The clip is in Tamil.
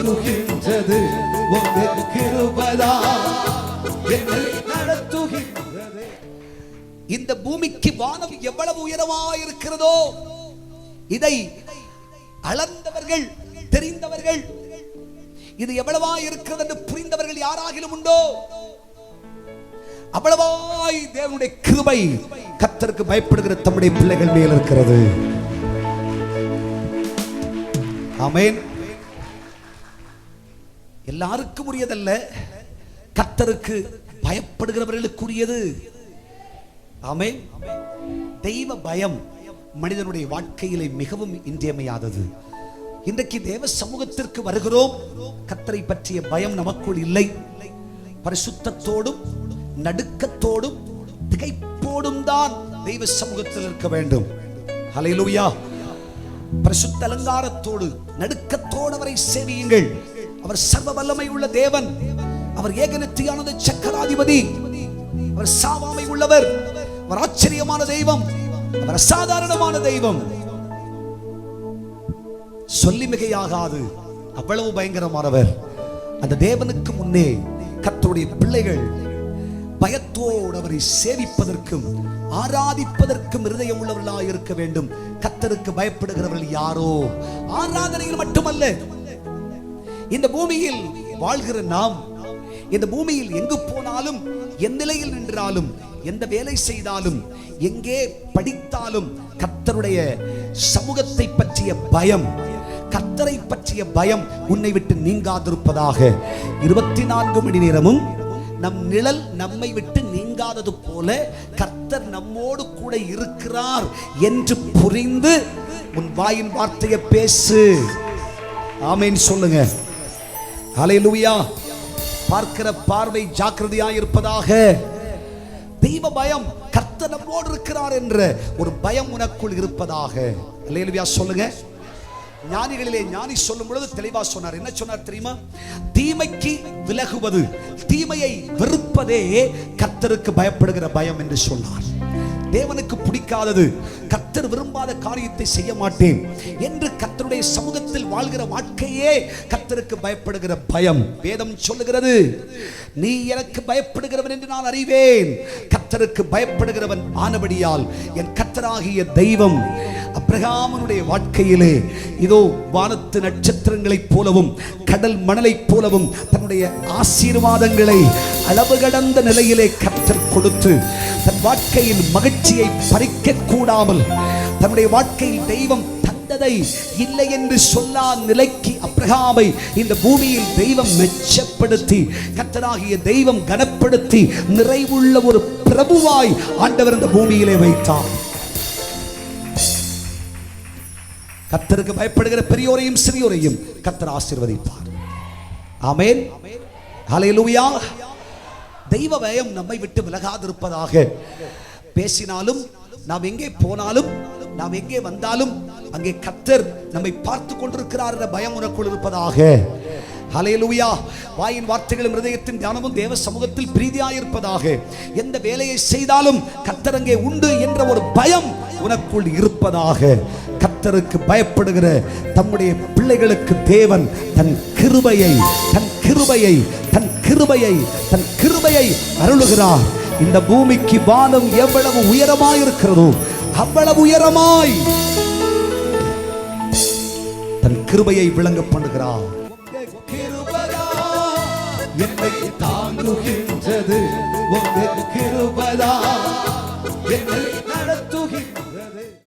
தாங்குகின்றது உங்க கிருபைதான் என்னை நடத்துகின்றது. இந்த பூமிக்கு வானம் எவ்வளவு உயரமாயிருக்கிறதோ இதை அளந்தவர்கள், தெரிந்தவர்கள், இது எவ்வளவா இருக்கிறது என்று புரிந்தவர்கள் யாராகிலும் உண்டோ? அவ்வளவாய் தேவனுடைய கிருபை கர்த்தருக்கு பயப்படுகிற தம்முடைய பிள்ளைகள் மேல் இருக்கிறது. ஆமென். எல்லாருக்கும் உரியதல்ல, கர்த்தருக்கு பயப்படுகிறவர்களுக்குரியது. ஆமென். தெய்வ பயம் மனிதனுடைய வாழ்க்கையிலே மிகவும் இன்றியமையாதது. இன்றைக்கு தேவ சமூகத்திற்கு வருகிறோம், கர்த்தரை பற்றிய பயம் நமக்குள் இல்லை. பரிசுத்தத்தோடும் நடுக்கத்தோடும் திகைப்போடும் தான் தெய்வ சமூகத்தில் இருக்க வேண்டும். ஹல்லேலூயா. பரிசுத்த அலங்காரத்தோடு நடுக்கத்தோடு அவரை சேவியுங்கள். அவர் சர்வ வல்லமை உள்ள தேவன், அவர் ஏகநித்தியானது சக்கராதிபதி, அவர் சாவாமை உள்ளவர், அவர் ஆச்சரியமான தெய்வம், அவர் அசாதாரணமான தெய்வம். சொல்லி மிகையாகாது, அவ்வளவு பயங்கரமானவர். அந்த தேவனுக்கு முன்னே கர்த்தருடைய பிள்ளைகள் பயத்தோடு அவரை சேவிப்பதற்கும் ஆராதிப்பதற்கும் இருதயம் உள்ளவர்களாக இருக்க வேண்டும். கர்த்தருக்கு பயப்படுகிறவர்கள் யாரோ ஆராதனையில் மட்டுமல்ல, இந்த பூமியில் வாழ்கிற நாம், இந்த பூமியில் எங்கு போனாலும், எந்த நிலையில் நின்றாலும், எந்த வேலை செய்தாலும், எங்கே படித்தாலும் கர்த்தருடைய சமூகத்தை பற்றிய பயம், கர்த்தரை பற்றிய பயம் உன்னை விட்டு நீங்காதிருப்பதாக. 24 மணி நேரமும் நம் நிழல் நம்மை விட்டு நீங்காதது போல கர்த்தர் நம்மோடு கூட இருக்கிறார் என்று புரிந்து உன் வாயின் வார்த்தையை பேசு. ஆமென் சொல்லுங்க. ஹல்லேலூயா. பார்க்கிற பார்வை ஜாக்கிரதையாய் இருப்பதாக. தெய்வ பயம், கர்த்தர் நம்மோடு இருக்கிறார் என்ற ஒரு பயம் உனக்குள் இருப்பதாக. ஹல்லேலூயா சொல்லுங்க. ஞானிகளிலே ஞானி சொல்லும் பொழுது தெளிவா சொன்னார். என்ன சொன்னார் தெரியுமா? தீமைக்கு விலகுவது, தீமையை வெறுப்பதே கர்த்தருக்கு பயப்படுகிற பயம் என்று சொன்னார். தேவனுக்கு பிடிக்காதது, கர்த்தர் விரும்பாத காரியத்தை செய்ய மாட்டேன் என்று கர்த்தருடைய சமூகத்தில் வாழ்கிற வாழ்க்கையே கர்த்தருக்கு பயப்படுகிற பயம். வேதம் சொல்லுகிறது, நீ எனக்கு பயப்படுகிறவன் என்று நான் அறிவேன். கர்த்தருக்கு பயப்படுகிறவன் ஆனபடியால் என் கர்த்தராகிய தெய்வம் அப்ரஹாமனுடைய வாழ்க்கையிலே இதோ வானத்து நட்சத்திரங்களைப் போலவும் கடல் மணலைப் போலவும் தன்னுடைய ஆசீர்வாதங்களை அளவு கடந்த நிலையிலே கர்த்தர் கொடுத்து தன் வாழ்க்கையின் மகிழ்ச்சியை பறிக்க கூடாமல் தன்னுடைய வாழ்க்கையில் தெய்வம் தந்ததை இல்லை என்று சொல்லா நிலைக்கு அப்ரஹாமை இந்த பூமியில் தெய்வம் மெச்சப்படுத்தி, கர்த்தராகிய தெய்வம் கனப்படுத்தி நிறைவுள்ள ஒரு பிரபுவாய் ஆண்டவர் இந்த பூமியிலே வைத்தார். கர்த்தருக்கு பயப்படுகிற பெரியோரையும் சிறியோரையும் கர்த்தர் ஆசீர்வதிப்பார். ஆமென். ஹல்லேலூயா. தெய்வ பயம் நம்மை விட்டு விலகாதிருப்பதாக. பேசினாலும், நாம் எங்கே போனாலும், நாம் எங்கே வந்தாலும் அங்கே கர்த்தர் நம்மை பார்த்து கொண்டிருக்கிறார் என்ற பயம் உனக்குள் இருப்பதாக. ஹல்லேலூயா. வாயின் வார்த்தைகளும் இருதயத்தின் தியானமும் தேவ சமூகத்தில் பிரீதியாயிருப்பதாக. எந்த வேலையை செய்தாலும் கர்த்தர் அங்கே உண்டு என்ற ஒரு பயம் உனக்குள் இருப்பதாக. கர்த்தருக்கு பயப்படுகிற தம்முடைய பிள்ளைகளுக்கு தேவன் தன் கிருபையை தன் கிருபையை தன் கிருபையை தன் கிருபையை அருளுகிறார். இந்த பூமிக்கு வானம் எவ்வளவு உயரமாய் இருக்கிறதோ அவ்வளவு உயரமாய் தன் கிருபையை விளங்க பண்ணுகிறார். என்னை தாங்குகின்றது உங்க கிருபைதான் என்னை நடத்துகின்றது.